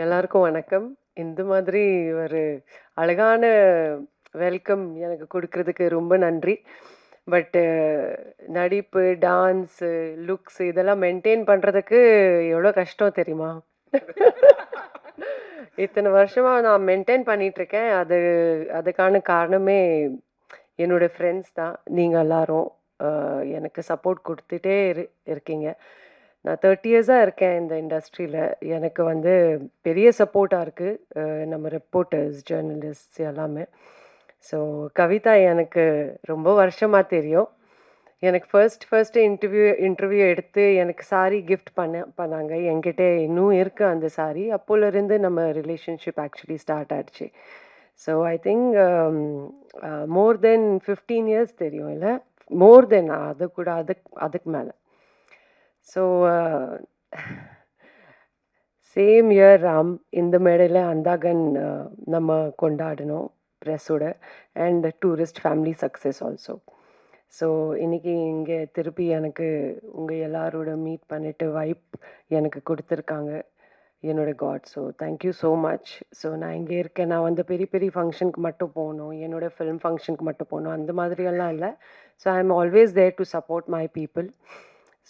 எல்லாருக்கும் வணக்கம். இந்த மாதிரி ஒரு அழகான வெல்கம் எனக்கு குடுக்குறதுக்கு ரொம்ப நன்றி. பட்டு நடிப்பு, டான்ஸு, லுக்ஸ் இதெல்லாம் மெயின்டெயின் பண்றதுக்கு எவ்வளோ கஷ்டம் தெரியுமா? இத்தனை வருஷமா நான் மெயின்டெயின் பண்ணிட்டுருக்கேன். அதுக்கான காரணமே என்னோட ஃப்ரெண்ட்ஸ் தான். நீங்க எல்லாரும். அ எனக்கு சப்போர்ட் குடுத்துட்டே இருக்கீங்க. நான் 30 இயர்ஸா இருக்கேன் இந்த இண்டஸ்ட்ரியில. எனக்கு வந்து பெரிய சப்போர்ட்டா இருக்கு. நம்ம ரிப்போர்ட்டர்ஸ், ஜர்னலிஸ்ட்ஸ் எல்லாமே. ஸோ கவிதா எனக்கு ரொம்ப வருஷமா தெரியும். எனக்கு ஃபர்ஸ்ட் இன்டர்வியூ எடுத்து எனக்கு சாரி கிஃப்ட் பண்ணாங்க. என்கிட்ட இன்னும் இருக்கு அந்த சாரி. அப்போலருந்து நம்ம ரிலேஷன்ஷிப் ஆக்சுவலி ஸ்டார்ட் ஆச்சு. So I think more then 15 years தெரியும் இல்ல? மோர் தென் அது கூட அதுக்கு மேல. ஸோ சேம் இயர் ராம் இந்த மேடையில் அந்தாகன் நம்ம கொண்டாடினோம் ப்ரெஸ்ஸோட and tourist family success also. So இன்னைக்கு இங்கே திருப்பி எனக்கு உங்கள் எல்லாரோட மீட் பண்ணிட்டு வைப் எனக்கு கொடுத்துருக்காங்க என்னோட காட். So thank you so much. So நான் இங்கே இருக்கேன். நான் வந்து பெரிய பெரிய ஃபங்க்ஷனுக்கு மட்டும் போகணும், என்னோட ஃபிலிம் ஃபங்க்ஷனுக்கு மட்டும் போகணும் அந்த மாதிரியெல்லாம் இல்லை. So I am always there to support my people.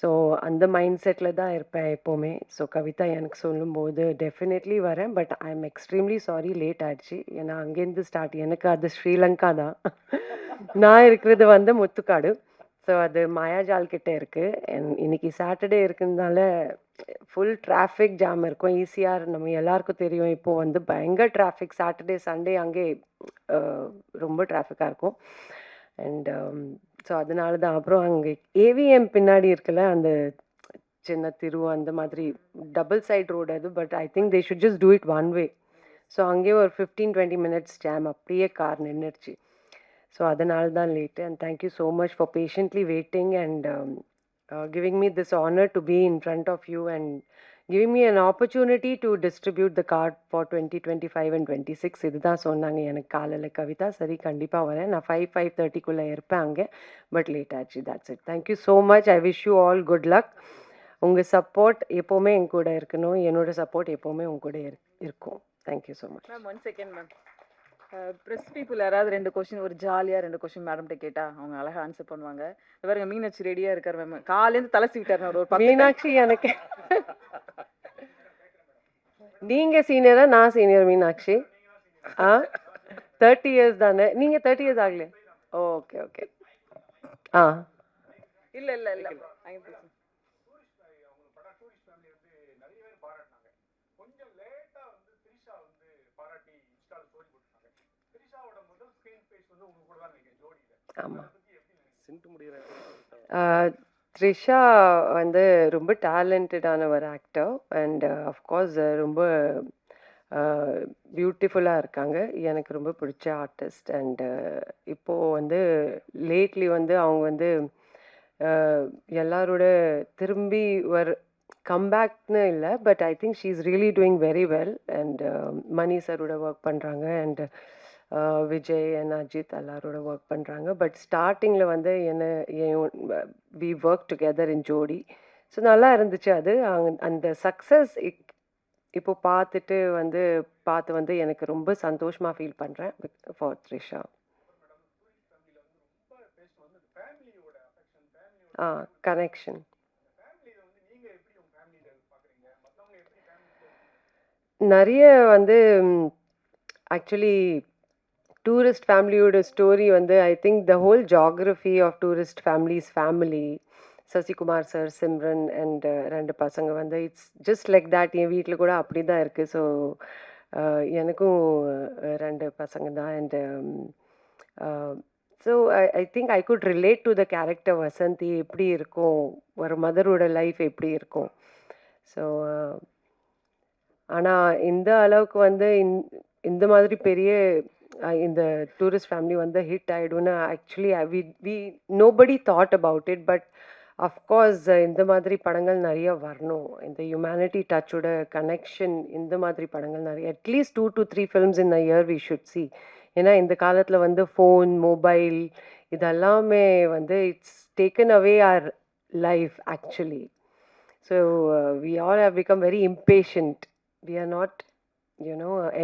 So அந்த மைண்ட் செட்டில் தான் இருப்பேன் எப்போவுமே. ஸோ கவிதா எனக்கு சொல்லும்போது டெஃபினெட்லி வரேன். But I am extremely sorry late ஆயிடுச்சு. ஏன்னா அங்கேருந்து ஸ்டார்ட் எனக்கு அது ஸ்ரீலங்கா தான். நான் இருக்கிறது வந்து முத்துக்காடு. ஸோ அது மாயாஜால் கிட்ட இருக்கு. இன்னைக்கு சாட்டர்டே இருக்கிறதுனால ஃபுல் டிராஃபிக் ஜாம் இருக்கும். ஈசிஆர் நம்ம எல்லாருக்கும் தெரியும். இப்போ வந்து பயங்கர டிராஃபிக். சாட்டர்டே, சண்டே அங்கே ரொம்ப டிராஃபிக்காக இருக்கும். அண்ட் ஸோ அதனால தான். அப்புறம் அங்கே ஏவிஎம் பின்னாடி இருக்குல்ல அந்த சின்ன திரு அந்த மாதிரி டபுள் சைட் ரோடு அது. But I think they should just do it one way. So அங்கேயே ஒரு 15-20 மினிட்ஸ் ஜாம் அப்படியே கார் நின்றுடுச்சு. ஸோ அதனால தான் late. And thank you so much for patiently waiting and giving me this honor to be in front of you and giving me an opportunity to distribute the card for 2025 and 26. இதுதான் சொன்னாங்க எனக்கு காலையில் கவிதா. சரி கண்டிப்பாக வரேன். நான் 5:30க்குள்ளே இருப்பேன் அங்கே. பட் லேட் ஆச்சு. That's it. Thank you so much. I wish you all good luck. உங்கள் சப்போர்ட் எப்போவுமே என் கூட இருக்கணும். என்னோட சப்போர்ட் எப்போவுமே உங்க கூட இருக்கும். Thank you so much. Ma'am 1 second ma'am. Press people யாராவது 2 கொஸ்டின் ஒரு ஜாலியாக 2 கொஸ்டின் மேடம்கிட்ட கேட்டால் அவங்க அழகாக ஆன்சர் பண்ணுவாங்க. பாருங்க மீனாட்சி ரெடியாக இருக்கார் மேம். காலேருந்து தலை சீவிட்டார் ஒரு 10 மீனாட்சி எனக்கு நீங்க சீனியரா நான் சீனியர் மீனாட்சி? 30 இயர்ஸ் தானே? நீங்க 30 இயர்ஸ் ஆகலையா? Okay okay. ஆ இல்லை இல்லை இல்லை ஆமாம். த்ரிஷா வந்து ரொம்ப டேலண்டடான ஒரு ஆக்டர் அண்ட் அஃப்கோர்ஸ் ரொம்ப பியூட்டிஃபுல்லாக இருக்காங்க. எனக்கு ரொம்ப பிடிச்ச ஆர்டிஸ்ட். அண்டு இப்போது வந்து லேட்லி வந்து அவங்க வந்து எல்லாரோட திரும்பி கம்பேக்னு இல்லை. But I think she is really doing very well. And Mani சரோட ஒர்க் பண்ணுறாங்க. அண்ட் விஜய் அண்ட் அஜித் எல்லாரோட ஒர்க் பண்ணுறாங்க. பட் ஸ்டார்டிங்கில் வந்து வி ஒர்க் டுகெதர் இன் ஜோடி. ஸோ நல்லா இருந்துச்சு அது. அந்த சக்ஸஸ் இப்போ பார்த்து வந்து எனக்கு ரொம்ப சந்தோஷமாக ஃபீல் பண்ணுறேன் ஃபார் த்ரிஷா. கனெக்ஷன் நிறைய வந்து ஆக்சுவலி டூரிஸ்ட் ஃபேமிலியோட ஸ்டோரி வந்து I think the whole geography of tourist family Sasikumar sir, Simran and 2 பசங்க வந்து இட்ஸ் ஜஸ்ட் லைக் தேட். என் வீட்டில் கூட அப்படி தான் இருக்குது. ஸோ எனக்கும் 2 பசங்க தான். And so I think I could relate to the character Vasanthi. எப்படி இருக்கும் ஒரு மதரோட லைஃப் எப்படி இருக்கும். ஸோ ஆனால் இந்த அளவுக்கு வந்து இந்த மாதிரி பெரிய இந்த டூரிஸ்ட் ஃபேமிலி வந்து ஹிட் ஆகிடும்னு actually we nobody thought about it. But of course இந்த மாதிரி படங்கள் நிறைய வரணும். இந்த ஹியூமனிட்டி டச்சோட கனெக்ஷன் இந்த மாதிரி படங்கள் நிறைய at least 2 to 3 films in a year we should see. ஏன்னா இந்த காலத்தில் வந்து ஃபோன், மொபைல் இதெல்லாமே வந்து it's taken away our life actually. So we all have become very impatient. We are not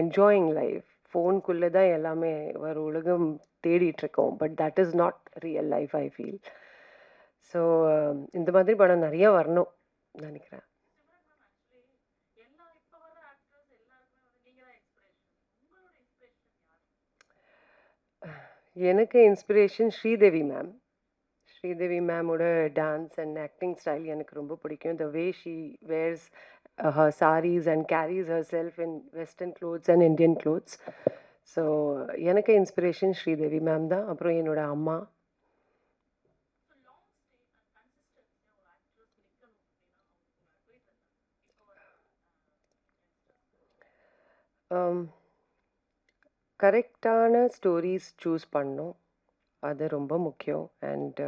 enjoying life. ஃபோனுக்குள்ளே தான் எல்லாமே ஒரு உலகம் தேடிட்டுருக்கோம். But that is not real life I feel. So இந்த மாதிரி படம் நிறைய வரணும் நினைக்கிறேன். எனக்கு இன்ஸ்பிரேஷன் ஸ்ரீதேவி மேம். ஸ்ரீதேவி மேமோட டான்ஸ் அண்ட் ஆக்டிங் ஸ்டைல் எனக்கு ரொம்ப பிடிக்கும். The way she wears her sarees and carries herself in western clothes and Indian clothes. So எனக்கு இன்ஸ்பிரேஷன் ஸ்ரீதேவி மேம் தான். அப்புறம் என்னோட அம்மா. கரெக்டான ஸ்டோரிஸ் சூஸ் பண்ணணும், அது ரொம்ப முக்கியம். அண்ட்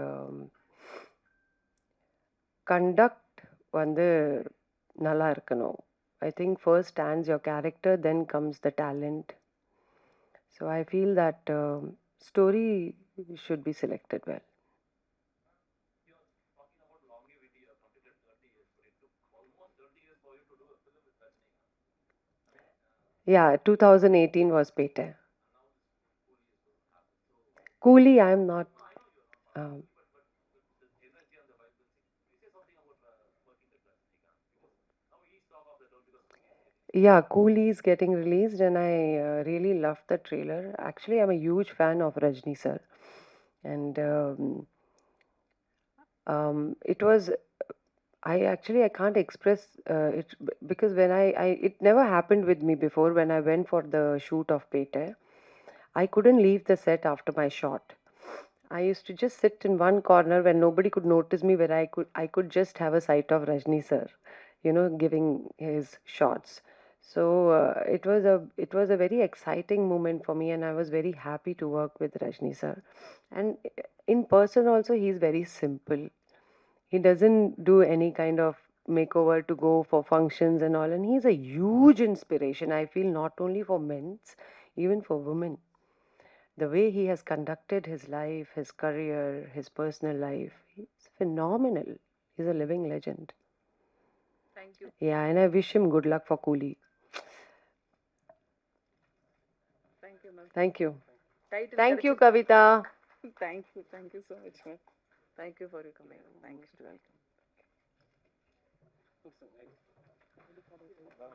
கண்டக்ட் வந்து நல்லா இருக்கணும். I think first stands your character, then comes the talent. So I feel that story should be selected well. Yeah, 2018 was Pete. Coolie, I am not. Um, yeah, Coolie is getting released, and I really loved the trailer. Actually, I'm a huge fan of Rajni sir, and it was. I can't express it because when it never happened with me before. When I went for the shoot of Pete, I couldn't leave the set after my shot. I used to just sit in one corner where nobody could notice me, where I could just have a sight of Rajni sir, giving his shots. So it was a very exciting moment for me, and I was very happy to work with Rajni sir. And in person also, he's very simple. He doesn't do any kind of makeover to go for functions and all, and he's a huge inspiration. I feel not only for men's, even for women. The way he has conducted his life, his career, his personal life, he's phenomenal. He's a living legend. Thank you. Yeah, and I wish him good luck for Coolie. Thank you, ma'am. Thank you. Title Thank you, கிடைச்சு- Kavita. Thank you. Thank you so much, ma'am. Thank you for your coming. Thank you. Most welcome.